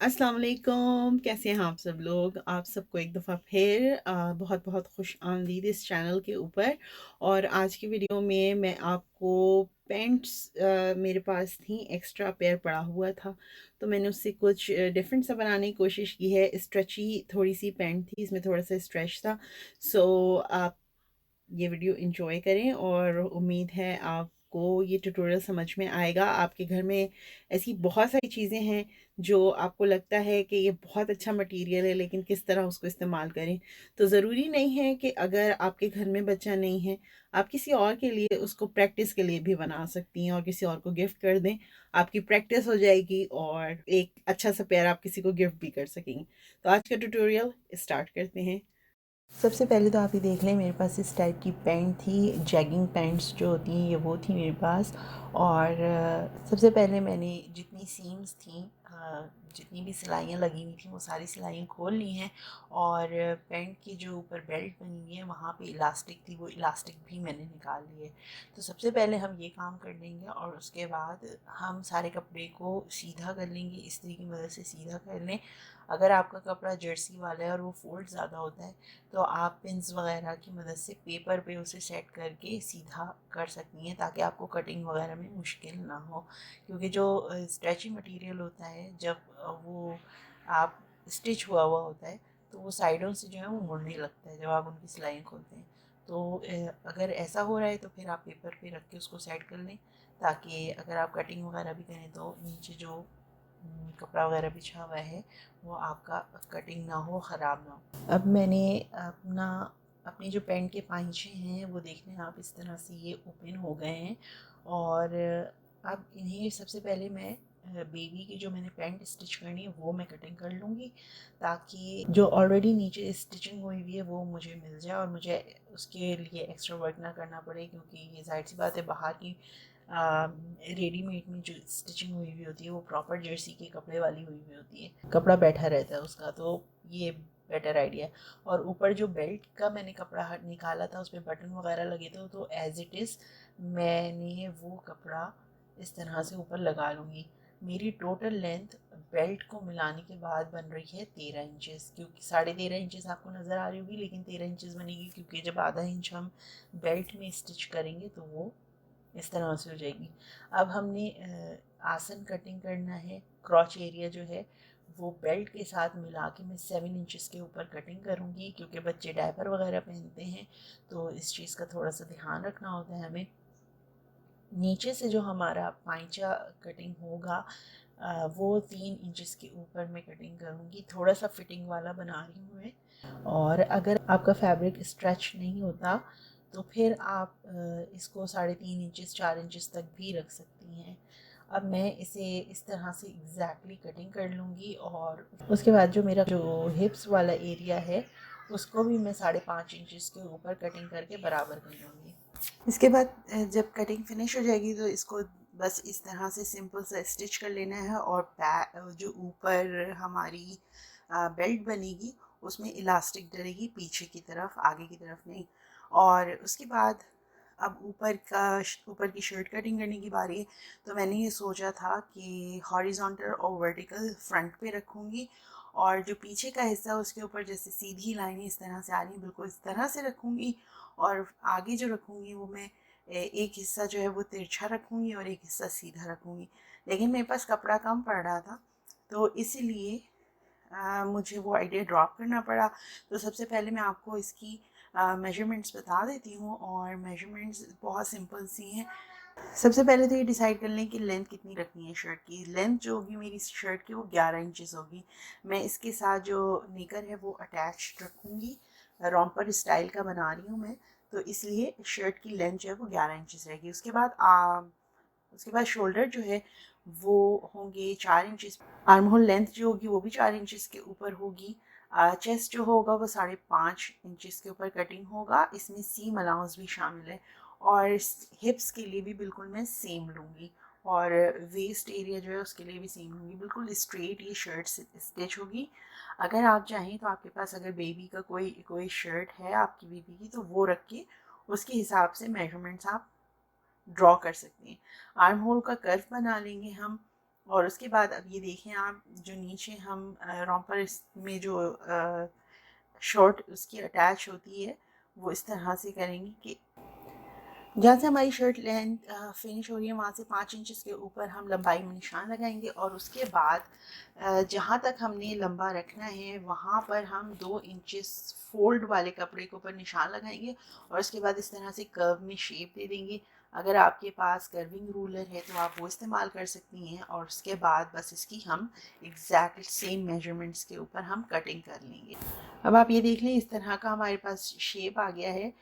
अस्सलाम वालेकुम, कैसे हैं आप सब लोग। आप सबको एक दफ़ा फिर बहुत बहुत खुश आमदीद इस चैनल के ऊपर। और आज की वीडियो में मैं आपको पैंट्स मेरे पास थी, एक्स्ट्रा पेयर पड़ा हुआ था तो मैंने उससे कुछ डिफरेंट सा बनाने की कोशिश की है। स्ट्रेची थोड़ी सी पैंट थी, इसमें थोड़ा सा स्ट्रेच था। सो आप ये वीडियो एंजॉय करें और उम्मीद है आपको ये ट्यूटोरियल समझ में आएगा। आपके घर में ऐसी बहुत सारी चीज़ें हैं जो आपको लगता है कि ये बहुत अच्छा मटेरियल है, लेकिन किस तरह उसको इस्तेमाल करें। तो ज़रूरी नहीं है कि अगर आपके घर में बच्चा नहीं है, आप किसी और के लिए उसको प्रैक्टिस के लिए भी बना सकती हैं और किसी और को गिफ्ट कर दें। आपकी प्रैक्टिस हो जाएगी और एक अच्छा सा पेयर आप किसी को गिफ्ट भी कर सकेंगे। तो आज का ट्यूटोरियल स्टार्ट करते हैं। सबसे पहले तो आप ये देख लें, मेरे पास इस टाइप की पैंट थी, जैगिंग पैंट्स जो होती हैं ये वो थी मेरे पास। और सबसे पहले मैंने जितनी सीम्स थी, जितनी भी सिलाइयाँ लगी हुई थी वो सारी सिलाइयाँ खोल ली हैं। और पैंट की जो ऊपर बेल्ट बनी हुई है वहाँ पे इलास्टिक थी, वो इलास्टिक भी मैंने निकाल ली है। तो सबसे पहले हम ये काम कर लेंगे और उसके बाद हम सारे कपड़े को सीधा कर लेंगे। इस्त्री की मदद से सीधा कर लें। अगर आपका कपड़ा जर्सी वाला है और वो फोल्ड ज़्यादा होता है तो आप पिंस वगैरह की मदद से पेपर पे उसे सेट करके सीधा कर सकती हैं, ताकि आपको कटिंग वगैरह में मुश्किल ना हो। क्योंकि जो स्ट्रेची मटेरियल होता है, जब वो आप स्टिच हुआ हुआ होता है तो वो साइडों से जो है वो मुड़ने लगता है जब आप उनकी सिलाइयाँ खोलते हैं। तो अगर ऐसा हो रहा है तो फिर आप पेपर पे रख के उसको सेट कर लें, ताकि अगर आप कटिंग वगैरह भी करें तो नीचे जो कपड़ा वगैरह बिछा हुआ है वो आपका कटिंग ना हो, ख़राब ना हो। अब मैंने अपनी जो पैंट के पाइचे हैं वो देख लें आप, इस तरह से ये ओपन हो गए हैं। और अब इन्हें सबसे पहले मैं बेबी की जो मैंने पैंट स्टिच करनी है वो मैं कटिंग कर लूँगी, ताकि जो ऑलरेडी नीचे स्टिचिंग हुई हुई है वो मुझे मिल जाए और मुझे उसके लिए एक्स्ट्रा वर्क ना करना पड़े। क्योंकि ये ज़ाहिर सी बात है, बाहर की रेडीमेड में जो स्टिचिंग हुई हुई होती है वो प्रॉपर जर्सी के कपड़े वाली हुई हुई होती है, कपड़ा बैठा रहता है उसका, तो ये बेटर आइडिया है। और ऊपर जो बेल्ट का मैंने कपड़ा निकाला था उसमें बटन वगैरह लगे थे, तो एज इट इज़ मैंने वो कपड़ा इस तरह से ऊपर लगा लूँगी। मेरी टोटल लेंथ बेल्ट को मिलाने के बाद बन रही है 13 इंचेस, क्योंकि 13.5 इंचेस आपको नज़र आ रही होगी, लेकिन 13 इंचेस बनेगी क्योंकि जब आधा इंच हम बेल्ट में स्टिच करेंगे तो वो इस तरह से हो जाएगी। अब हमने आसन कटिंग करना है। क्रॉच एरिया जो है वो बेल्ट के साथ मिला के मैं 7 इंचेस के ऊपर कटिंग करूँगी, क्योंकि बच्चे डायपर वगैरह पहनते हैं तो इस चीज़ का थोड़ा सा ध्यान रखना होता है हमें। नीचे से जो हमारा पाइचा कटिंग होगा वो 3 इंचेस के ऊपर मैं कटिंग करूँगी। थोड़ा सा फिटिंग वाला बना रही हूँ मैं। और अगर आपका फैब्रिक स्ट्रेच नहीं होता तो फिर आप इसको 3.5 इंचेस 4 इंचेस तक भी रख सकती हैं। अब मैं इसे इस तरह से एग्जैक्टली कटिंग कर लूँगी और उसके बाद जो मेरा जो हिप्स वाला एरिया है उसको भी मैं 5.5 इंचेस के ऊपर कटिंग करके बराबर कर लूँगी। इसके बाद जब कटिंग फिनिश हो जाएगी तो इसको बस इस तरह से सिंपल सा स्टिच कर लेना है। और जो ऊपर हमारी बेल्ट बनेगी उसमें इलास्टिक डलेगी पीछे की तरफ, आगे की तरफ नहीं। और उसके बाद अब ऊपर की शर्ट कटिंग करने की बारी है। तो मैंने ये सोचा था कि हॉरिजॉन्टल और वर्टिकल फ्रंट पे रखूँगी, और जो पीछे का हिस्सा उसके ऊपर जैसे सीधी लाइनें इस तरह से आ रही हैं बिल्कुल इस तरह से रखूँगी। और आगे जो रखूँगी वो मैं एक हिस्सा जो है वो तिरछा रखूँगी और एक हिस्सा सीधा रखूँगी। लेकिन मेरे पास कपड़ा कम पड़ रहा था तो इसीलिए मुझे वो आइडिया ड्रॉप करना पड़ा। तो सबसे पहले मैं आपको इसकी मेजरमेंट्स बता देती हूँ, और मेजरमेंट्स बहुत सिंपल सी हैं। सबसे पहले तो ये डिसाइड कर लें कि लेंथ कितनी रखनी है शर्ट की। लेंथ जो होगी मेरी शर्ट की वो 11 इंचेस होगी। मैं इसके साथ जो निकर है वो अटैच रखूँगी, रॉम्पर स्टाइल का बना रही हूँ मैं, तो इसलिए शर्ट की लेंथ जो है वो 11 इंचेस रहेगी। उसके बाद शोल्डर जो है वो होंगे 4 इंचेस। आर्म होल लेंथ जो होगी वो भी 4 इंचेस के ऊपर होगी। चेस्ट जो होगा वो 5.5 इंचेस के ऊपर कटिंग होगा, इसमें सीम अलाउंस भी शामिल है। और हिप्स के लिए भी बिल्कुल मैं सेम लूँगी, और वेस्ट एरिया जो है उसके लिए भी सेम लूँगी। बिल्कुल स्ट्रेट ये शर्ट स्टिच होगी। अगर आप चाहें तो आपके पास अगर बेबी का कोई शर्ट है आपकी बेबी की तो वो रख के उसके हिसाब से मेजरमेंट्स आप ड्रॉ कर सकते हैं। आर्म होल का कर्व बना लेंगे हम, और उसके बाद अब ये देखें आप, जो नीचे हम रॉम्पर में जो शर्ट उसकी अटैच होती है वो इस तरह से करेंगे कि जहाँ से हमारी शर्ट लेंथ फिनिश हो रही है वहाँ से 5 इंचज़ के ऊपर हम लंबाई में निशान लगाएंगे, और उसके बाद जहाँ तक हमने लंबा रखना है वहाँ पर हम 2 इंचज़ फोल्ड वाले कपड़े के ऊपर निशान लगाएंगे, और उसके बाद इस तरह से कर्व में शेप दे देंगे। अगर आपके पास कर्विंग रूलर है तो आप वो इस्तेमाल कर सकती हैं, और उसके बाद बस इसकी हम एग्जैक्ट सेम मेजरमेंट्स के ऊपर हम कटिंग कर लेंगे। अब आप ये देख लें, इस तरह का हमारे पास शेप आ गया है।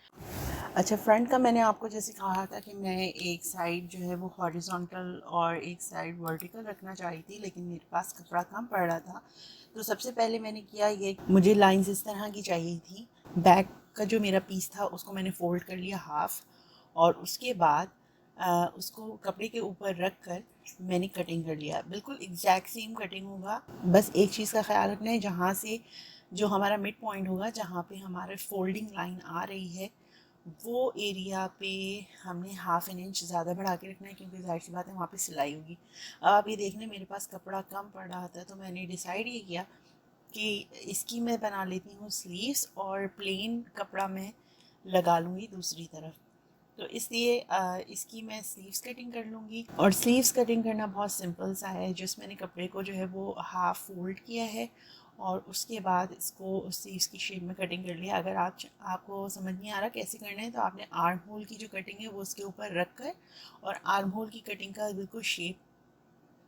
अच्छा, फ्रंट का मैंने आपको जैसे कहा था कि मैं एक साइड जो है वो हॉरिजॉन्टल और एक साइड वर्टिकल रखना चाह रही थी, लेकिन मेरे पास कपड़ा कम पड़ रहा था। तो सबसे पहले मैंने किया ये, मुझे लाइंस इस तरह की चाहिए थी। बैक का जो मेरा पीस था उसको मैंने फोल्ड कर लिया हाफ, और उसके बाद उसको कपड़े के ऊपर रख कर मैंने कटिंग कर लिया। बिल्कुल एग्जैक्ट सेम कटिंग होगा, बस एक चीज़ का ख्याल रखना है, जहाँ से जो हमारा मिड पॉइंट होगा, जहाँ पे हमारा फोल्डिंग लाइन आ रही है, वो एरिया पे हमने हाफ एन इंच ज़्यादा बढ़ा के रखना है, क्योंकि जाहिर सी बात है वहाँ पे सिलाई होगी। अब आप ये देखने, मेरे पास कपड़ा कम पड़ रहा था, तो मैंने डिसाइड ये किया कि इसकी मैं बना लेती हूँ स्लीव्स, और प्लेन कपड़ा मैं लगा लूँगी दूसरी तरफ। तो इसलिए इसकी मैं स्लीव्स कटिंग कर लूँगी, और स्लीव्स कटिंग करना बहुत सिंपल सा है। जिस मैंने कपड़े को जो है वो हाफ फोल्ड किया है, और उसके बाद इसको स्लीव्स की शेप में कटिंग कर लिया। अगर आपको समझ नहीं आ रहा कैसे करना है, तो आपने आर्म होल की जो कटिंग है वो उसके ऊपर रख कर, और आर्म होल की कटिंग का बिल्कुल शेप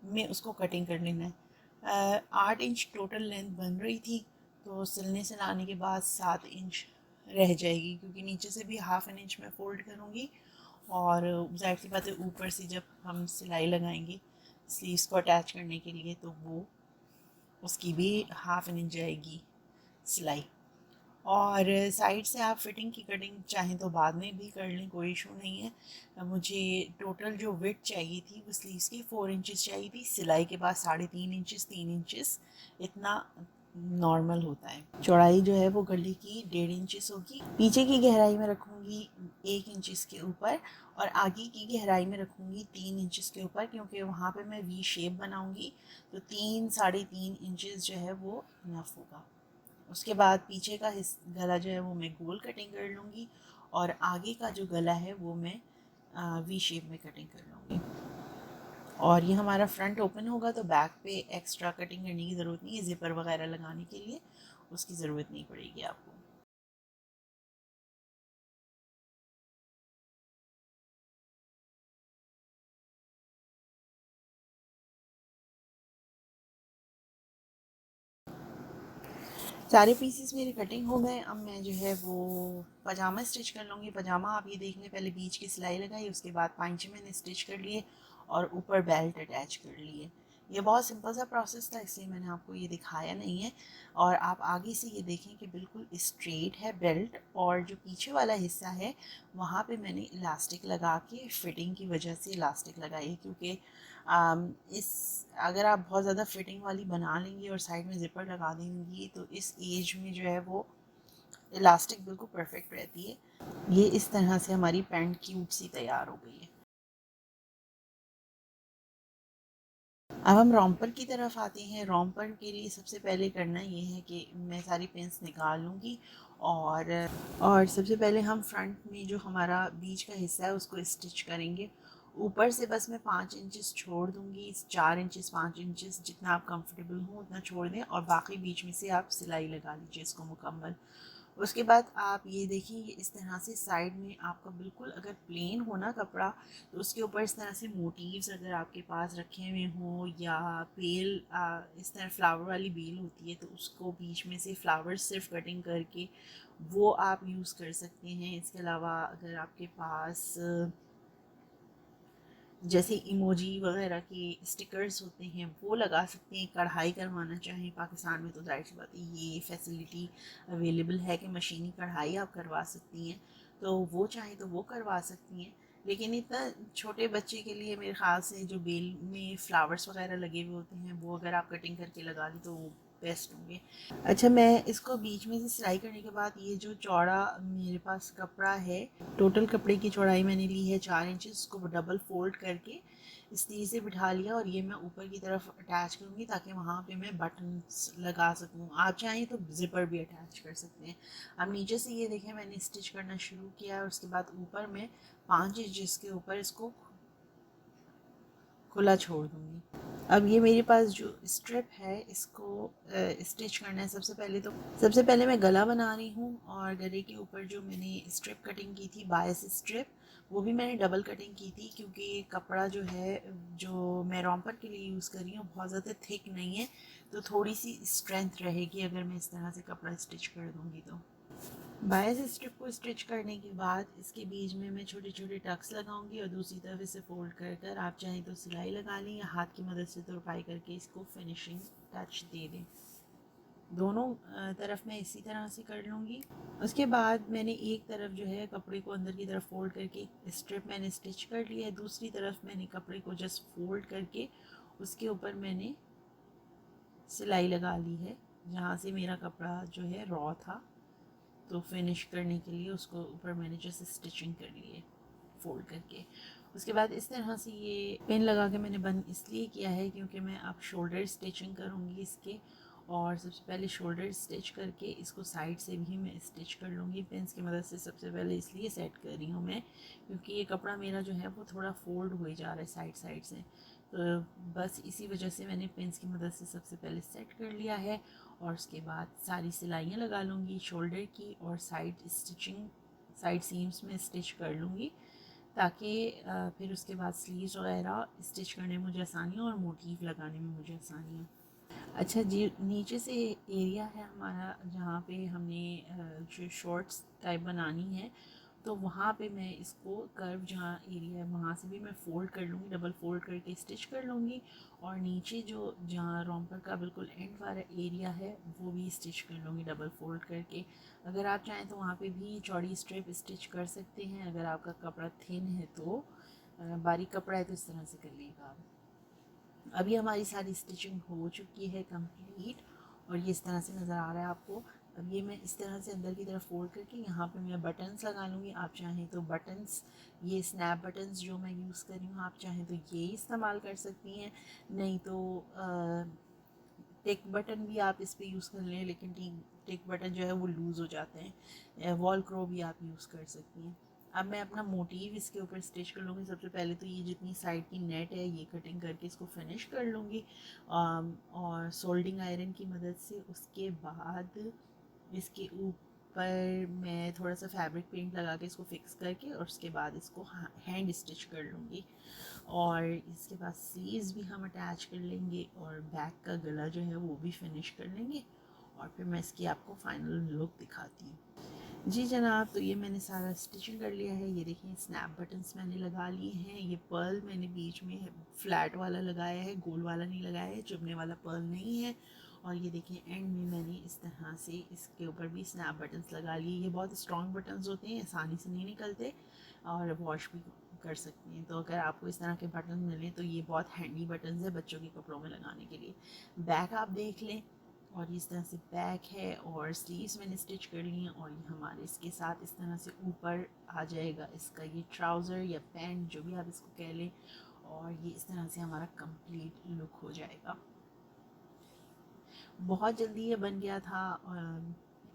में उसको कटिंग कर लेना है। 8 इंच टोटल लेंथ बन रही थी, तो सिलने से लाने के बाद 7 इंच रह जाएगी, क्योंकि नीचे से भी हाफ एन इंच में फ़ोल्ड करूँगी, और ज़ाहिर सी बात है ऊपर से जब हम सिलाई लगाएंगे स्लीव्स को अटैच करने के लिए, तो वो उसकी भी हाफ एन इंच जाएगी सिलाई। और साइड से आप फिटिंग की कटिंग चाहें तो बाद में भी कर लें, कोई इशू नहीं है। मुझे टोटल जो विड्थ चाहिए थी वो स्लीव्स की 4 इंचेस चाहिए थी, सिलाई के बाद 3.5 इंचेस, 3 इंचेस इतना नॉर्मल होता है। चौड़ाई जो है वो गले की 1.5 इंचेस होगी। पीछे की गहराई में रखूँगी 1 इंचेस के ऊपर, और आगे की गहराई में रखूँगी 3 इंचेस के ऊपर, क्योंकि वहाँ पे मैं वी शेप बनाऊँगी, तो 3-3.5 इंचेस जो है वो इनफ होगा। उसके बाद पीछे का गला जो है वो मैं गोल कटिंग कर लूँगी, और आगे का जो गला है वो मैं वी शेप में कटिंग कर लूँगी। और ये हमारा फ्रंट ओपन होगा, तो बैक पे एक्स्ट्रा कटिंग करने की ज़रूरत नहीं है, ज़िपर वगैरह लगाने के लिए उसकी ज़रूरत नहीं पड़ेगी आपको। सारे पीसेस मेरे कटिंग हो गए। अब मैं जो है वो पजामा स्टिच कर लूँगी। पजामा आप ये देख लें, पहले बीच की सिलाई लगाई, उसके बाद पांचे मैंने स्टिच कर लिए, और ऊपर बेल्ट अटैच कर लिए। ये बहुत सिंपल सा प्रोसेस था, इसलिए मैंने आपको ये दिखाया नहीं है। और आप आगे से ये देखें कि बिल्कुल स्ट्रेट है बेल्ट, और जो पीछे वाला हिस्सा है वहाँ पे मैंने इलास्टिक लगा के, फिटिंग की वजह से इलास्टिक लगाई है, क्योंकि इस अगर आप बहुत ज़्यादा फिटिंग वाली बना लेंगी और साइड में ज़िपर लगा देंगी, तो इस एज में जो है वो इलास्टिक बिल्कुल परफेक्ट रहती है। ये इस तरह से हमारी पैंट क्यूट सी तैयार हो गई है। अब हम रॉम्पर की तरफ आते हैं। रॉम्पर के लिए सबसे पहले करना ये है कि मैं सारी पिन्स निकाल लूँगी, और सबसे पहले हम फ्रंट में जो हमारा बीच का हिस्सा है उसको स्टिच करेंगे। ऊपर से बस मैं 5 इंचेस छोड़ दूँगी, 4 इंचेस, 5 इंचेस जितना आप कंफर्टेबल हो उतना छोड़ दें, और बाकी बीच में से आप सिलाई लगा लीजिए इसको मुकम्मल। उसके बाद आप ये देखिए, ये इस तरह से साइड में आपका बिल्कुल, अगर प्लेन हो ना कपड़ा, तो उसके ऊपर इस तरह से मोटिव्स अगर आपके पास रखे हुए हों, या बेल इस तरह फ्लावर वाली बेल होती है, तो उसको बीच में से फ्लावर सिर्फ कटिंग करके वो आप यूज़ कर सकते हैं। इसके अलावा अगर आपके पास जैसे इमोजी वगैरह के स्टिकर्स होते हैं वो लगा सकते हैं। कढ़ाई करवाना चाहें, पाकिस्तान में तो जाहिर सी बात है ये फैसिलिटी अवेलेबल है कि मशीनी कढ़ाई आप करवा सकती हैं, तो वो चाहें तो वो करवा सकती हैं। लेकिन इतना छोटे बच्चे के लिए मेरे ख़्याल से जो बेल में फ्लावर्स वगैरह लगे हुए होते हैं वो अगर आप कटिंग करके लगा लें तो बेस्ट होंगे। अच्छा, मैं इसको बीच में से सिलाई करने के बाद ये जो चौड़ा मेरे पास कपड़ा है, टोटल कपड़े की चौड़ाई मैंने ली है 4 इंचेस, उसको डबल फोल्ड करके इस तीर से बिठा लिया और ये मैं ऊपर की तरफ अटैच करूँगी ताकि वहाँ पे मैं बटन्स लगा सकूँ। आप चाहें तो ज़िपर भी अटैच कर सकते हैं। अब नीचे से ये देखें मैंने स्टिच करना शुरू किया और उसके बाद ऊपर मैं 5 इंच के ऊपर इसको खुला छोड़ दूँगी। अब ये मेरे पास जो स्ट्रिप है इसको स्टिच करना है। सबसे पहले मैं गला बना रही हूँ और गले के ऊपर जो मैंने स्ट्रिप कटिंग की थी बायस स्ट्रिप, वो भी मैंने डबल कटिंग की थी क्योंकि ये कपड़ा जो है जो मैं रॉम्पर के लिए यूज़ कर रही हूँ बहुत ज़्यादा थिक नहीं है, तो थोड़ी सी स्ट्रेंथ रहेगी अगर मैं इस तरह से कपड़ा स्टिच कर दूँगी तो। बायस स्ट्रिप को स्टिच करने के बाद इसके बीच में मैं छोटे छोटे टक्स लगाऊंगी और दूसरी तरफ इसे फोल्ड कर कर आप चाहें तो सिलाई लगा लें या हाथ की मदद से तुरपाई करके इसको फिनिशिंग टच दे दें। दोनों तरफ मैं इसी तरह से कर लूँगी। उसके बाद मैंने एक तरफ जो है कपड़े को अंदर की तरफ फोल्ड करके स्ट्रिप मैंने स्टिच कर लिया है, दूसरी तरफ मैंने कपड़े को जस्ट फोल्ड करके उसके ऊपर मैंने सिलाई लगा ली है जहाँ से मेरा कपड़ा जो है रॉ था, तो फिनिश करने के लिए उसको ऊपर मैंने जैसे स्टिचिंग कर ली है फोल्ड करके। उसके बाद इस तरह से ये पिन लगा के मैंने बंद इसलिए किया है क्योंकि मैं अब शोल्डर स्टिचिंग करूँगी इसके, और सबसे पहले शोल्डर स्टिच करके इसको साइड से भी मैं स्टिच कर लूँगी पिन्स की मदद से। सबसे पहले इसलिए सेट कर रही हूँ मैं क्योंकि ये कपड़ा मेरा जो है वो थोड़ा फोल्ड हुए जा रहा है साइड साइड से, तो बस इसी वजह से मैंने पिन्स की मदद से सबसे पहले सेट कर लिया है। और उसके बाद सारी सिलाइयाँ लगा लूँगी शोल्डर की और साइड सीम्स में स्टिच कर लूँगी ताकि फिर उसके बाद स्लीव्स वगैरह स्टिच करने में मुझे आसानी हो और मोटिव लगाने में मुझे आसानी हो। अच्छा जी, नीचे से एरिया है हमारा जहाँ पे हमने जो शॉर्ट्स टाइप बनानी है, तो वहाँ पे मैं इसको कर्व जहाँ एरिया है वहाँ से भी मैं फ़ोल्ड कर लूँगी, डबल फ़ोल्ड करके स्टिच कर लूँगी। और नीचे जो जहाँ रोम्पर का बिल्कुल एंड वाला एरिया है वो भी स्टिच कर लूँगी डबल फ़ोल्ड करके। अगर आप चाहें तो वहाँ पे भी चौड़ी स्ट्रिप स्टिच कर सकते हैं, अगर आपका कपड़ा थिन है तो। बारीक कपड़ा है तो इस तरह से कर लीजिएगा आप। अभी हमारी सारी स्टिचिंग हो चुकी है कंप्लीट और ये इस तरह से नज़र आ रहा है आपको। अब ये मैं इस तरह से अंदर की तरफ फोल्ड करके यहाँ पे मैं बटन्स लगा लूँगी। आप चाहें तो बटन्स, ये स्नैप बटन्स जो मैं यूज़ कर रही हूँ, आप चाहें तो ये इस्तेमाल कर सकती हैं, नहीं तो टिक बटन भी आप इस पर यूज़ कर लें, लेकिन टिक बटन जो है वो लूज़ हो जाते हैं। वॉल क्रो भी आप यूज़ कर सकती हैं। अब मैं अपना मोटिव इसके ऊपर स्टिच कर लूँगी। सबसे पहले तो ये जितनी साइड की नेट है ये कटिंग करके इसको फिनिश कर लूँगी और सोल्डिंग आयरन की मदद से। उसके बाद इसके ऊपर मैं थोड़ा सा फैब्रिक पेंट लगा के इसको फिक्स करके और उसके बाद इसको हैंड स्टिच कर लूँगी। और इसके बाद स्लीव्स भी हम अटैच कर लेंगे और बैक का गला जो है वो भी फिनिश कर लेंगे और फिर मैं इसकी आपको फाइनल लुक दिखाती हूँ। जी जनाब, तो ये मैंने सारा स्टिचिंग कर लिया है। ये देखिए स्नैप बटन्स मैंने लगा लिए हैं। ये पर्ल मैंने बीच में फ्लैट वाला लगाया है, गोल वाला नहीं लगाया है, चुभने वाला पर्ल नहीं है। और ये देखिए एंड में मैंने इस तरह से इसके ऊपर भी स्नैप बटन्स लगा लिए। ये बहुत स्ट्रॉन्ग बटन्स होते हैं, आसानी से नहीं निकलते और वॉश भी कर सकते हैं। तो अगर आपको इस तरह के बटन मिलें तो ये बहुत हैंडी बटन्स है बच्चों के कपड़ों में लगाने के लिए। बैक आप देख लें और इस तरह से बैक है और स्लीव्स मैंने स्टिच कर ली हैं और ये हमारे इसके साथ इस तरह से ऊपर आ जाएगा इसका ये ट्राउज़र या पैंट जो भी आप इसको कह लें, और ये इस तरह से हमारा कंप्लीट लुक हो जाएगा। बहुत जल्दी ये बन गया था।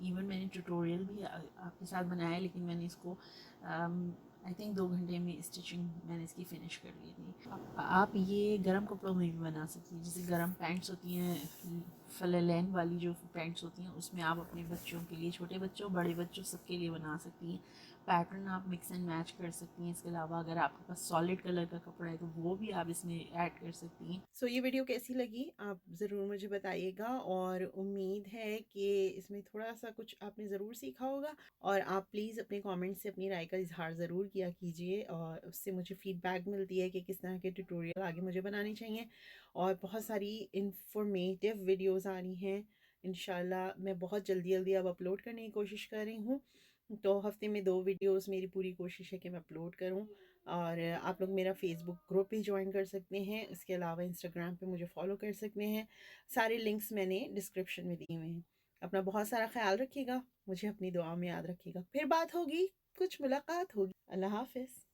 इवन मैंने ट्यूटोरियल भी आपके साथ बनाया, लेकिन मैंने इसको आई थिंक 2 घंटे में स्टिचिंग मैंने इसकी फ़िनिश कर ली थी। आप ये गर्म कपड़ों में भी बना सकती हैं, जैसे गर्म पैंट्स होती हैं, फलेलैन वाली जो पैंट्स होती हैं, उसमें आप अपने बच्चों के लिए, छोटे बच्चों बड़े बच्चों सबके लिए बना सकती हैं। पैटर्न आप मिक्स एंड मैच कर सकती हैं। इसके अलावा अगर आपके पास सॉलिड कलर का कपड़ा है तो वो भी आप इसमें ऐड कर सकती हैं। सो ये वीडियो कैसी लगी आप ज़रूर मुझे बताइएगा और उम्मीद है कि इसमें थोड़ा सा कुछ आपने ज़रूर सीखा होगा। और आप प्लीज़ अपने कमेंट से अपनी राय का इजहार ज़रूर किया कीजिए और उससे मुझे फ़ीडबैक मिलती है कि किस तरह के ट्यूटोरियल आगे मुझे बनाने चाहिए। और बहुत सारी इंफॉर्मेटिव वीडियोज़ आ रही हैं इंशाल्लाह। मैं बहुत जल्दी जल्दी अब अपलोड करने की कोशिश कर रही हूँ, तो हफ्ते में 2 वीडियोस मेरी पूरी कोशिश है कि मैं अपलोड करूं। और आप लोग मेरा फेसबुक ग्रुप भी ज्वाइन कर सकते हैं, इसके अलावा इंस्टाग्राम पे मुझे फॉलो कर सकते हैं। सारे लिंक्स मैंने डिस्क्रिप्शन में दिए हुए हैं। अपना बहुत सारा ख्याल रखिएगा, मुझे अपनी दुआ में याद रखिएगा। फिर बात होगी, कुछ मुलाकात होगी। अल्लाह हाफिज़।